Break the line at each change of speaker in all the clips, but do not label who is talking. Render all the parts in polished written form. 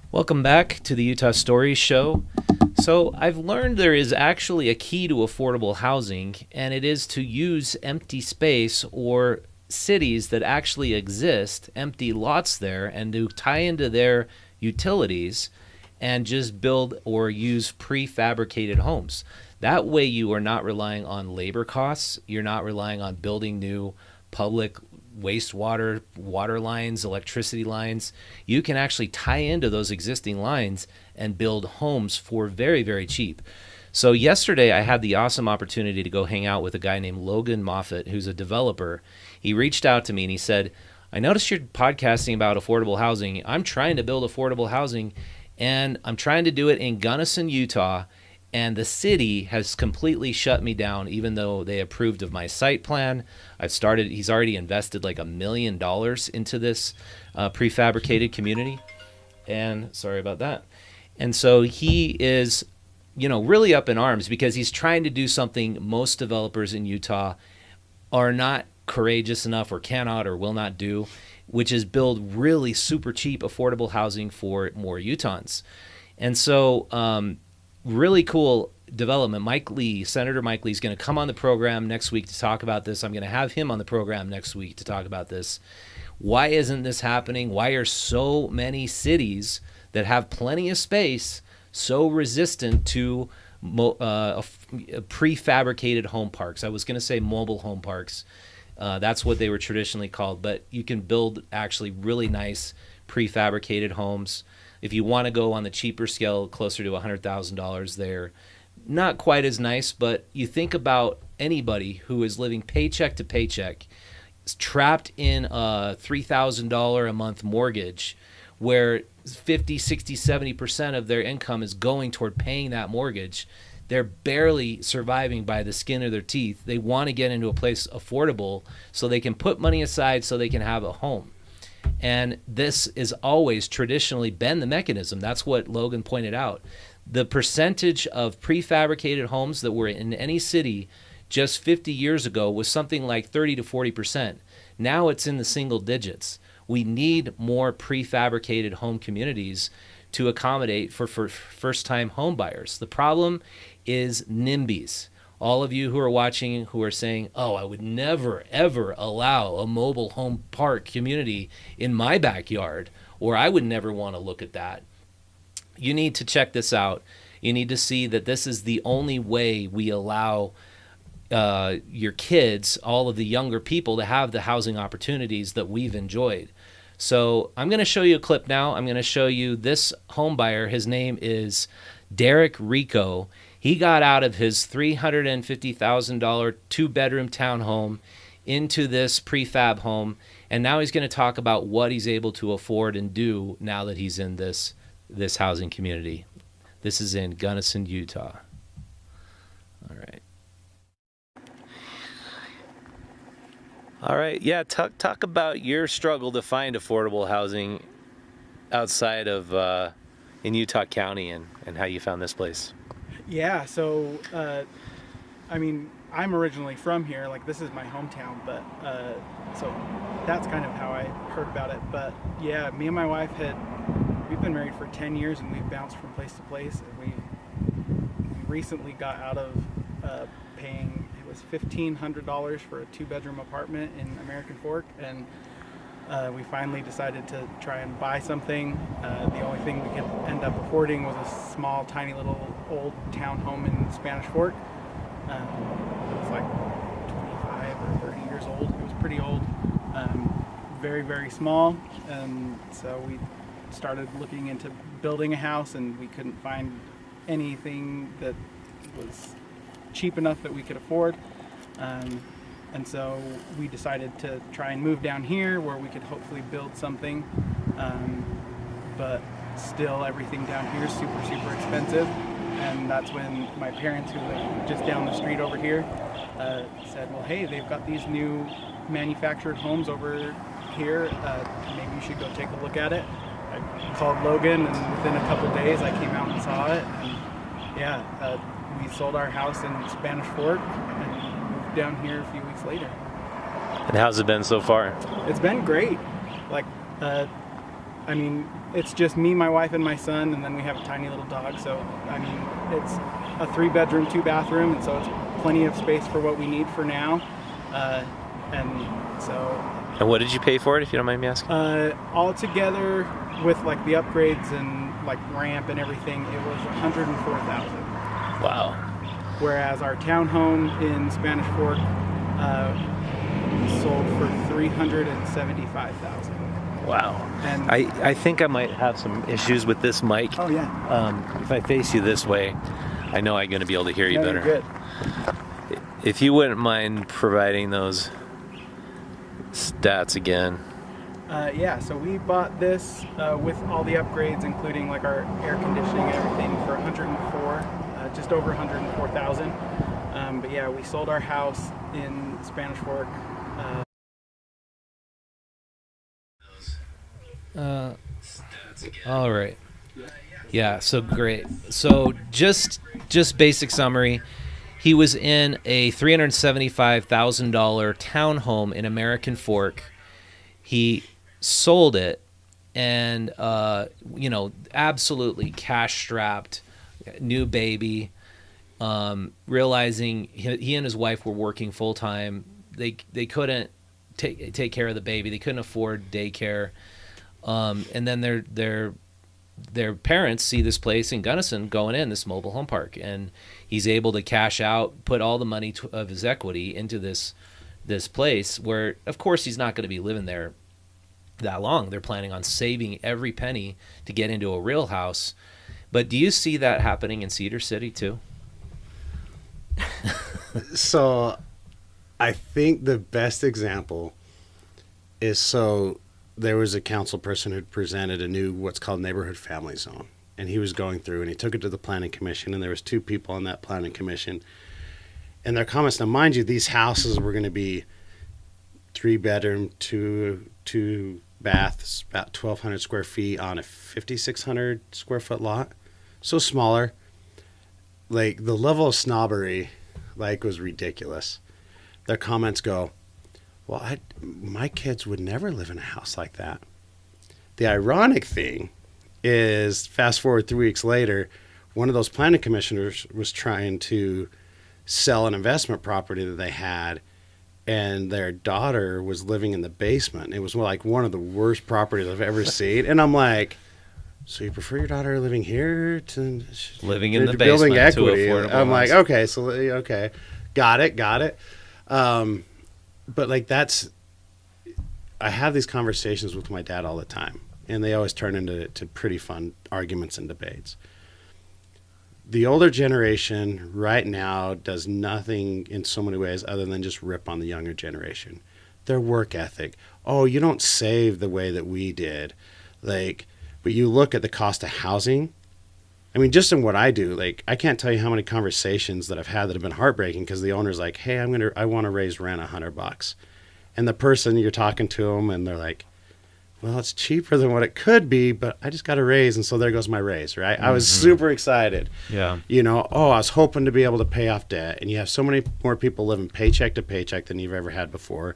Welcome back to the Utah Stories Show. So, I've learned there is actually a key to affordable housing, and it is to use empty space or cities that actually exist, empty lots there, and to tie into their utilities and just build or use prefabricated homes. That way, you are not relying on labor costs, you're not relying on building new public wastewater, water lines, electricity lines. You can actually tie into those existing lines and build homes for very, very cheap. So yesterday I had the awesome opportunity to go hang out with a guy named Logan Moffett, who's a developer. He reached out to me and he said, I noticed you're podcasting about affordable housing. I'm trying to build affordable housing, and I'm trying to do it in Gunnison, Utah. And the city has completely shut me down, even though they approved of my site plan. He's already invested like $1 million into this prefabricated community. And sorry about that. And so he is, really up in arms because he's trying to do something most developers in Utah are not courageous enough or cannot or will not do, which is build really super cheap, affordable housing for more Utahns. And so, really cool development. Senator Mike Lee is going to come on the program next week to talk about this. I'm going to have him on the program next week to talk about this. Why isn't this happening? Why are so many cities that have plenty of space so resistant to prefabricated home parks? I was going to say mobile home parks. That's what they were traditionally called, but you can build actually really nice prefabricated homes. If you want to go on the cheaper scale, closer to $100,000 there, not quite as nice, but you think about anybody who is living paycheck to paycheck, trapped in a $3,000 a month mortgage, where 50, 60, 70% of their income is going toward paying that mortgage. They're barely surviving by the skin of their teeth. They want to get into a place affordable so they can put money aside so they can have a home. And this has always traditionally been the mechanism. That's what Logan pointed out. The percentage of prefabricated homes that were in any city just 50 years ago was something like 30 to 40%. Now it's in the single digits. We need more prefabricated home communities to accommodate for first-time home buyers. The problem is NIMBYs. All of you who are watching who are saying, oh, I would never, ever allow a mobile home park community in my backyard, or I would never want to look at that. You need to check this out. You need to see that this is the only way we allow your kids, all of the younger people, to have the housing opportunities that we've enjoyed. So I'm going to show you a clip now. I'm going to show you this home buyer. His name is Derek Rico. He got out of his $350,000 two-bedroom townhome into this prefab home, and now he's going to talk about what he's able to afford and do now that he's in this housing community. This is in Gunnison, Utah. All right. All right. Yeah, talk about your struggle to find affordable housing outside of in Utah County and how you found this place.
Yeah, so, I'm originally from here, like this is my hometown, but, so that's kind of how I heard about it. But yeah, me and my wife we've been married for 10 years and we've bounced from place to place. And we recently got out of paying, it was $1,500 for a two-bedroom apartment in American Fork, and we finally decided to try and buy something. The only thing we could end up affording was a small, tiny little old townhome in Spanish Fork. It was like 25 or 30 years old. It was pretty old, very, very small. And so we started looking into building a house, and we couldn't find anything that was cheap enough that we could afford. And so we decided to try and move down here where we could hopefully build something. But still, everything down here is super, super expensive. And that's when my parents, who live just down the street over here, said, well, hey, they've got these new manufactured homes over here. Maybe you should go take a look at it. I called Logan, and within a couple days I came out and saw it. And yeah, we sold our house in Spanish Fork and moved down here a few weeks later.
And how's it been so far?
It's been great. it's just me, my wife, and my son, and then we have a tiny little dog. So, I mean, it's a 3-bedroom, 2-bathroom, and so it's plenty of space for what we need for now. And so...
And what did you pay for it, if you don't mind me asking?
All together with like the upgrades and like ramp and everything, it was $104,000.
Wow.
Whereas our townhome in Spanish Fork sold for $375,000.
Wow.
And
I think I might have some issues with this mic.
oh yeah.
If I face you this way, I know I'm going to be able to hear you
No,
better.
you're good.
If you wouldn't mind providing those stats again.
Yeah, so we bought this with all the upgrades, including like our air conditioning and everything, for 104, just over 104,000. But yeah, we sold our house in Spanish Fork.
All right. Yeah, so great. So just basic summary. He was in a $375,000 townhome in American Fork. He sold it and, absolutely cash-strapped, new baby, realizing he and his wife were working full-time. They couldn't take care of the baby. They couldn't afford daycare. And then their parents see this place in Gunnison going in, this mobile home park, and he's able to cash out, put all the money of his equity into this place where, of course, he's not going to be living there that long. They're planning on saving every penny to get into a real house. But do you see that happening in Cedar City too?
So I think the best example is, there was a council person who presented a new what's called neighborhood family zone, and he was going through and he took it to the planning commission, and there was 2 people on that planning commission, and their comments. Now, mind you, these houses were going to be 3-bedroom, 2 baths, about 1,200 square feet on a 5,600 square foot lot, so smaller. Like, the level of snobbery, was ridiculous. Their comments go, well, my kids would never live in a house like that. The ironic thing is, fast forward 3 weeks later, one of those planning commissioners was trying to sell an investment property that they had, and their daughter was living in the basement. It was like one of the worst properties I've ever seen. And I'm like, so you prefer your daughter living here to
living in the
building
basement
equity?
to affordable
I'm like,
house.
okay, got it. But I have these conversations with my dad all the time, and they always turn into pretty fun arguments and debates. The older generation right now does nothing in so many ways other than just rip on the younger generation. Their work ethic. Oh, you don't save the way that we did. But you look at the cost of housing. I mean, just in what I do, I can't tell you how many conversations that I've had that have been heartbreaking because the owner's like, hey, I want to raise rent $100. And the person, you're talking to them, and they're like, well, it's cheaper than what it could be, but I just got a raise, and so there goes my raise, right? I was super excited.
Yeah.
I was hoping to be able to pay off debt, and you have so many more people living paycheck to paycheck than you've ever had before.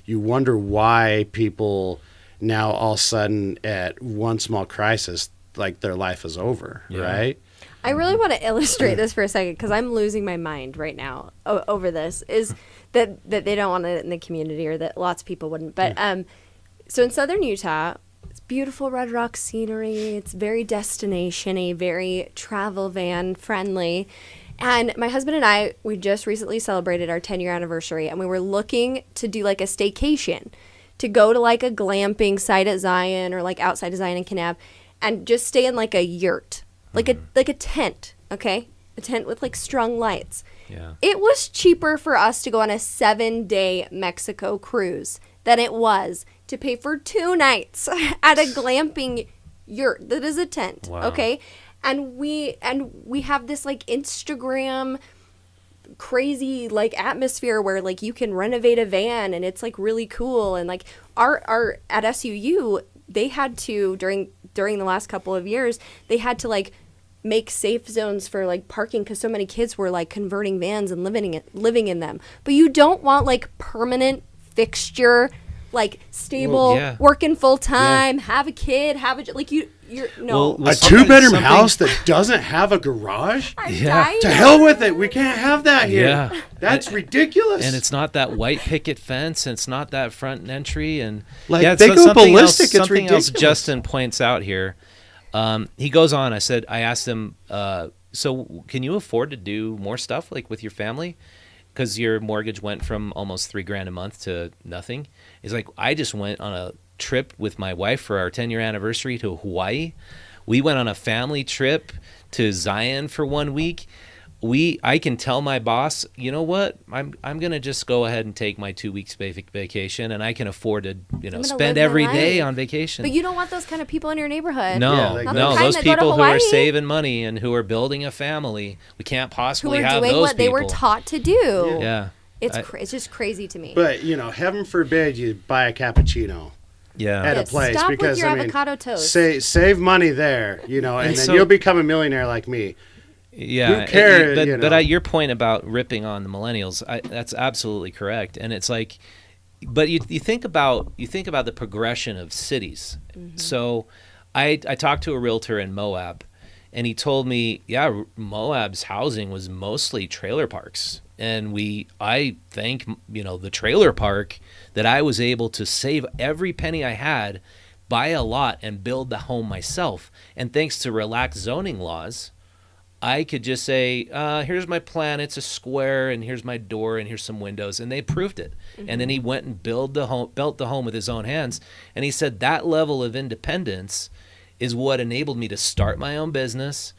You wonder why people now all of a sudden at one small crisis, their life is over, right?
I really want to illustrate this for a second because I'm losing my mind right now over this, is that they don't want it in the community, or that lots of people wouldn't. But so in southern Utah, it's beautiful red rock scenery. It's very destination-y, very travel van friendly. And my husband and I, we just recently celebrated our 10-year anniversary, and we were looking to do a staycation, to go to a glamping site at Zion or outside of Zion and Kanab, and just stay in a yurt, like a tent, okay? A tent with strung lights.
Yeah.
It was cheaper for us to go on a 7-day Mexico cruise than it was to pay for 2 nights at a glamping yurt that is a tent.
Wow.
Okay? And we have this Instagram crazy atmosphere where you can renovate a van and it's really cool, and our at SUU they had to during the last couple of years they had to make safe zones for parking because so many kids were converting vans and living in them. But you don't want permanent fixture, stable, working full time, have a kid, No.
Well,
A
something-
2-bedroom
something-
house that doesn't have a garage?
I'm
Yeah.
dying.
To hell with it. We can't have that here.
Yeah.
That's ridiculous.
And it's not that white picket fence, and it's not that front entry, and
Like,
yeah,
they
so
go
something
ballistic, it's
something else
ridiculous.
Justin points out here. He goes on. I asked him, so can you afford to do more stuff like with your family? Because your mortgage went from almost $3,000 a month to nothing. He's like, I just went on a trip with my wife for our 10-year anniversary to Hawaii. We went on a family trip to Zion for 1 week. I can tell my boss, you know what? I'm gonna just go ahead and take my 2 weeks vacation, and I can afford to
gonna
spend
live my
every day
life.
on vacation.
But you don't want those kind of people in your neighborhood.
No,
Yeah, like
no,
those
those
kind that go to
people who are
Hawaii.
saving money and who are building a family, we can't
Who
possibly
are
have
doing
those
what they
people.
were taught to do.
Yeah,
It's just crazy to me.
But, heaven forbid you buy a cappuccino
yeah.
at a
Yes,
place.
stop
because,
with your
I mean,
avocado toast.
save money there, and then
so-
you'll become a millionaire like me.
Yeah,
Who cares,
but your point about ripping on the millennials, that's absolutely correct. And it's like, but you think about the progression of cities.
Mm-hmm.
So, I talked to a realtor in Moab, and he told me, yeah, Moab's housing was mostly trailer parks, and I thank the trailer park that I was able to save every penny I had, buy a lot, and build the home myself. And thanks to relaxed zoning laws, I could just say, here's my plan. It's a square, and here's my door, and here's some windows. And they approved it. Mm-hmm. And then he went and built the home with his own hands. And he said that level of independence is what enabled me to start my own business,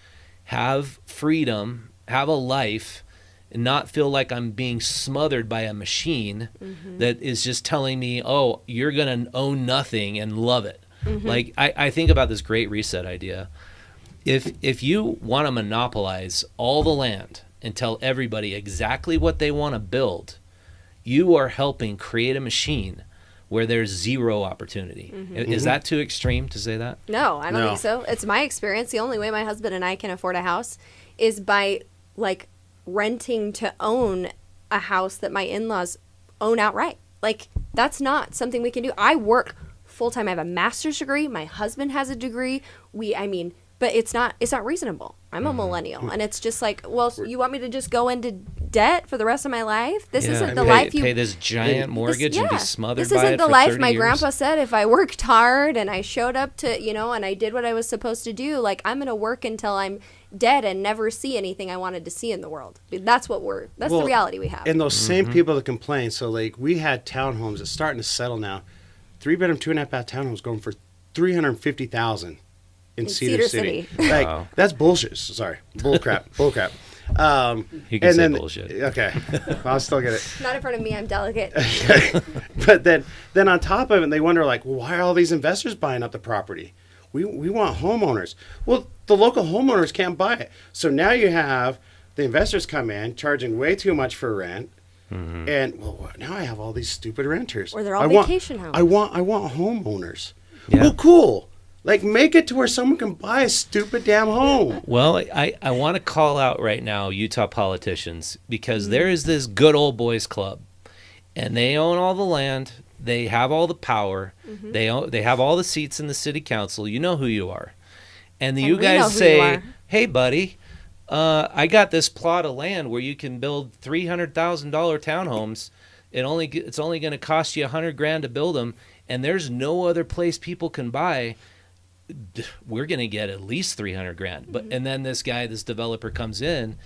have freedom, have a life, and not feel like I'm being smothered by a machine that is just telling me, oh, you're going to own nothing and love it. Like, I think about this Great Reset idea. If you want to monopolize all the land and tell everybody exactly what they want to build, you are helping create a machine where there's zero opportunity. Is that too extreme to say that?
No, I don't
No.
think so. It's my experience. The only way my husband and I can afford a house is by renting to own a house that my in-laws own outright. That's not something we can do. I work full-time. I have a master's degree. My husband has a degree. But it's not reasonable. I'm a millennial, and it's just like, well, you want me to just go into debt for the rest of my life? This isn't the life you
pay this giant mortgage and be smothered
This
by
isn't
it
the
for
life
30
my
years?
grandpa said. If I worked hard and I showed up to, and I did what I was supposed to do, I'm gonna work until I'm dead and never see anything I wanted to see in the world. That's the reality we have.
And those same people that complain. So, we had townhomes that's starting to settle now. 3-bedroom, 2.5-bath townhomes going for $350,000 in Cedar City.
Wow.
That's bullshit. Sorry, bull crap.
You can
and
say
then,
bullshit.
Okay, I'll still get it.
Not in front of me. I'm delicate.
But then on top of it, they wonder why are all these investors buying up the property? We want homeowners. Well, the local homeowners can't buy it. So now you have the investors come in charging way too much for rent. And now I have all these stupid renters.
Or they're all vacation homes.
I want homeowners.
Yeah.
Well, cool. Make it to where someone can buy a stupid damn home.
Well, I want to call out right now Utah politicians, because there is this good old boys club, and they own all the land. They have all the power. They have all the seats in the city council. You know who you are. And you
we know
guys
who you
say,
are.
hey, buddy, I got this plot of land where you can build $300,000 townhomes. It's only going to cost you $100,000 to build them, and there's no other place people can buy. We're going to get at least $300,000. And then this developer comes in,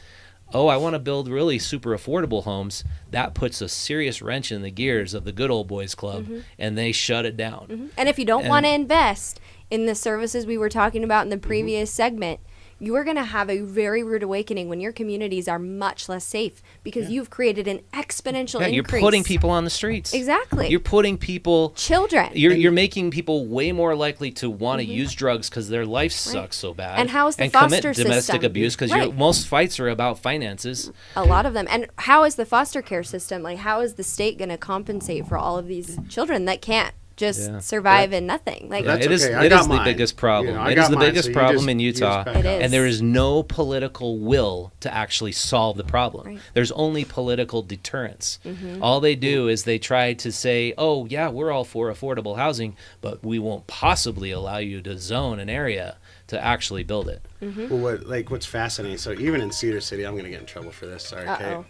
oh, I want to build really super affordable homes. That puts a serious wrench in the gears of the good old boys club, and they shut it down.
And if you don't want to invest in the services we were talking about in the previous segment, you are going to have a very rude awakening when your communities are much less safe, because you've created an exponential increase.
You're putting people on the streets.
Exactly.
You're putting people...
Children.
You're making people way more likely to want to use drugs because their life sucks so bad.
And how is the
commit
foster
domestic
system?
abuse, because
Right.
most fights are about finances.
A lot of them. And how is the foster care system? How is the state going to compensate for all of these children that can't just
Yeah.
survive in nothing. Like,
That's
it is,
okay. I
it
got
is the
mine.
biggest problem.
You know, I
It
got
is the
mine,
biggest
so you
problem
just-
in
you just
Utah.
back
It
up.
is.
And there is no political will to actually solve the problem.
Right.
There's only political deterrence. All they do is they try to say, oh, yeah, we're all for affordable housing, but we won't possibly allow you to zone an area to actually build it.
Well, what's fascinating, so even in Cedar City, I'm going to get in trouble for this. Sorry, Kate.
uh-oh.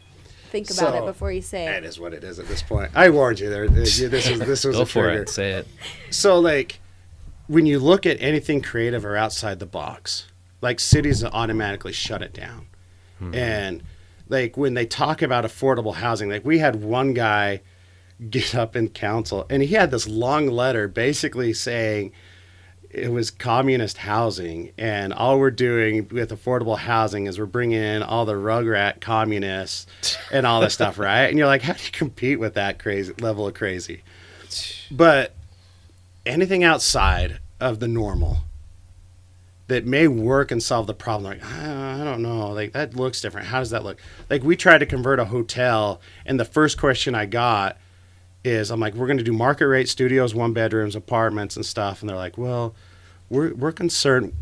Think about it
So,
before you say
It
it.
is what it is at this point. I warned you there. This was
Go
a
for
trigger.
it. Say it.
So, like, when you look at anything creative or outside the box, like cities automatically shut it down. And, like, when they talk about affordable housing, like, we had one guy get up in council, and he had this long letter basically saying it was communist housing, and all we're doing with affordable housing is we're bringing in all the rugrat communists and all this stuff, right? And you're like, how do you compete with that crazy level of crazy? But anything outside of the normal that may work and solve the problem, like, I don't know, like, that looks different. How does that look? Like, we tried to convert a hotel, and the first question I got is, I'm like, we're going to do market rate studios, 1 bedrooms, apartments and stuff. And they're like, well, we're concerned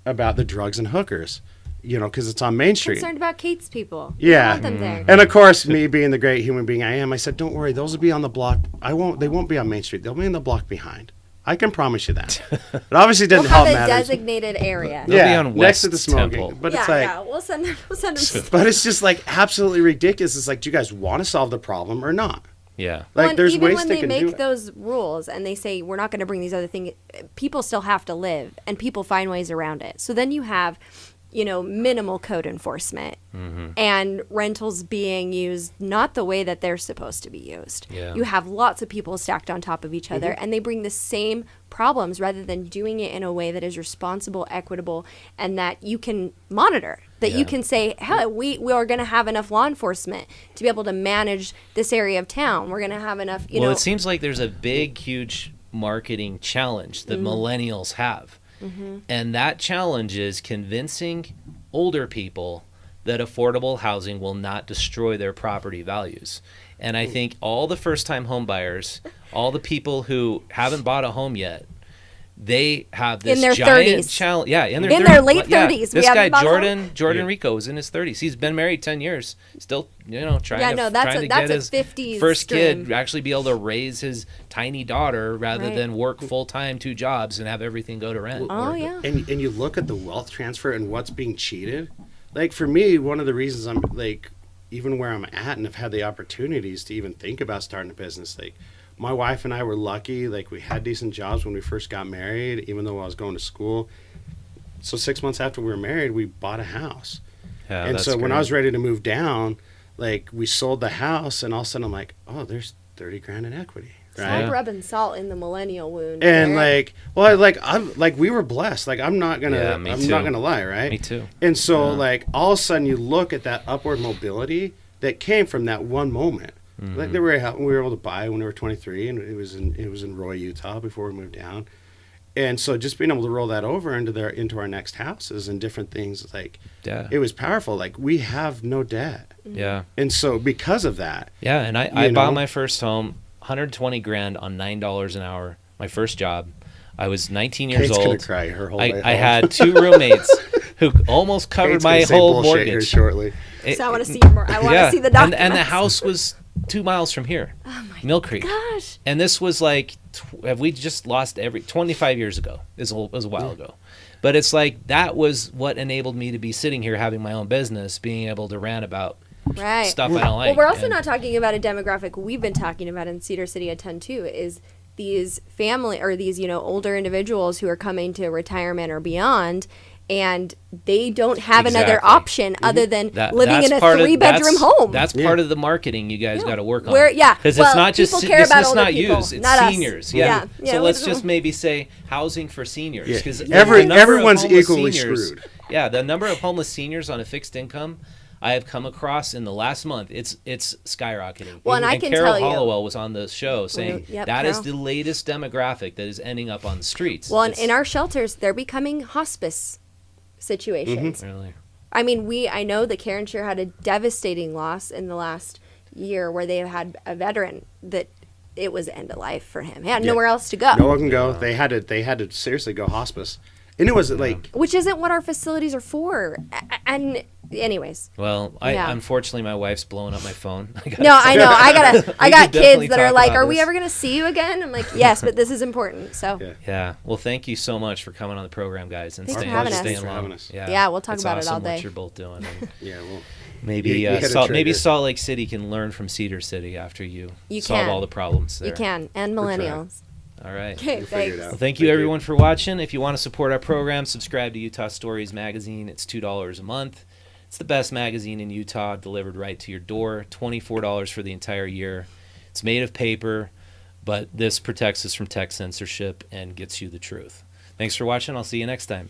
about the drugs and hookers, you know, because it's on Main Street.
Concerned about Kate's people.
Yeah.
You don't want them there.
And of course, me being the great human being I am, I said, don't worry, those will be on the block. They won't be on Main Street. They'll be in the block behind. I can promise you that. It obviously
We'll
didn't
have
help
a
matters.
designated area.
They'll be on
next
West
to the smoking.
Temple.
But
yeah,
it's like,
yeah. We'll send them.
but it's just like absolutely ridiculous. It's like, do you guys want to solve the problem or not?
Yeah.
Like,
Well, and
there's
even
ways
when
they
they
can do
make
it.
those rules and they say we're not going to bring these other things, people still have to live, and people find ways around it. So then you have, minimal code enforcement and rentals being used not the way that they're supposed to be used.
Yeah.
You have lots of people stacked on top of each other, and they bring the same problems rather than doing it in a way that is responsible, equitable, and that you can monitor. That you
Yeah.
can say, hey, we are going to have enough law enforcement to be able to manage this area of town. We're going to have enough,
Well, it seems like there's a big, huge marketing challenge that millennials have. And that challenge is convincing older people that affordable housing will not destroy their property values. And I think all the first-time home buyers, all the people who haven't bought a home yet, they have this
In their
giant
30s.
challenge. Yeah, in their,
In
30s.
their late
Yeah,
30s. We
This
haven't
guy,
bought a home.
Jordan Rico, is in his 30s. He's been married 10 years. Still, trying
Yeah,
to,
no, that's
trying to
that's
get
a
his
50s
first
dream.
kid, actually be able to raise his tiny daughter rather
Right.
than work full-time 2 jobs and have everything go to rent.
Oh, yeah.
And you look at the wealth transfer and what's being cheated. Like, for me, one of the reasons I'm like, even where I'm at and have had the opportunities to even think about starting a business, like, my wife and I were lucky. Like, we had decent jobs when we first got married, even though I was going to school. So 6 months after we were married, we bought a house.
Yeah,
And
that's
so when
great.
I was ready to move down, like, we sold the house, and all of a sudden I'm like, oh, there's 30 grand in equity.
Stop
Yeah.
rubbing salt in the millennial wound.
And
Eric.
I'm like, we were blessed. Like, I'm not gonna
Yeah, me
I'm
too.
not gonna lie, right?
Me too.
And so
Yeah.
like all of a sudden you look at that upward mobility that came from that one moment. Like, we were able to buy when we were 23, and it was in Roy, Utah, before we moved down. And so just being able to roll that over into our next houses and different things, like,
Yeah.
it was powerful. Like, we have no debt.
Yeah.
And so because of that,
Yeah, and I
You
bought
know?
my first home, 120 grand on $9 an hour. My first job. I was 19 years
Kate's gonna
old.
cry her whole way
I
home.
had 2 roommates who almost covered
Kate's
my
gonna say
whole
bullshit here
mortgage.
shortly.
So I want to see more. I want to see the documents.
And the house was 2 miles from here, Mill Creek.
Gosh.
And this was like, have we just lost 25 years ago? It was a while ago. But it's like, that was what enabled me to be sitting here having my own business, being able to rant about
Right.
stuff I don't like.
Well, we're also
And-
not talking about a demographic we've been talking about in Cedar City a ton too, is these family or these, older individuals who are coming to retirement or beyond, and they don't have another
Exactly.
option other than living
that's
in a
part of-
3-bedroom home.
That's part of the marketing you guys got to work on. Because
well,
it's not just
people care about
it's
older
not
people,
used. It's
not us.
seniors.
Yeah. Yeah,
So
we
let's
don't-
just maybe say housing for seniors.
Yeah.
Because
Everyone's equally screwed.
Yeah, the number of homeless seniors on a fixed income I have come across in the last month, it's skyrocketing.
Well, and I can
Carol
tell you-
Hollowell was on the show saying
Yep,
that is
Carol.
the latest demographic that is ending up on the streets.
Well, and
It's-
in our shelters, they're becoming hospice situations.
really.
I mean, I know that Karen Share had a devastating loss in the last year where they had a veteran that it was end of life for him. He had
Yeah.
nowhere else to go.
No one can go. They had to seriously go hospice, and it was like
Which isn't what our facilities are for. And anyways.
Well,
Yeah.
unfortunately my wife's blowing up my phone.
No, I know. I
We
got
could definitely
kids that are
talk
like,
about
"Are we
this.
ever going to see you again?" I'm like, "Yes, but this is important." So,
Yeah.
Yeah. Well, thank you so much for coming on the program, guys, and
Thanks for
staying,
having us.
staying
Thanks for
long.
having us.
Yeah, we'll talk
It's
about it all
awesome
day.
What you're both doing. And
yeah, well,
maybe
You hit a
maybe
trigger.
Salt Lake City can learn from Cedar City after you,
You
solve
can.
all the problems there.
you can. And
We're trying.
millennials.
All right.
Okay,
We'll figure it
thanks.
out.
Well, thank you everyone for watching. If you want to support our program, subscribe to Utah Stories Magazine. It's $2 a month. It's the best magazine in Utah, delivered right to your door. $24 for the entire year. It's made of paper, but this protects us from tech censorship and gets you the truth. Thanks for watching. I'll see you next time.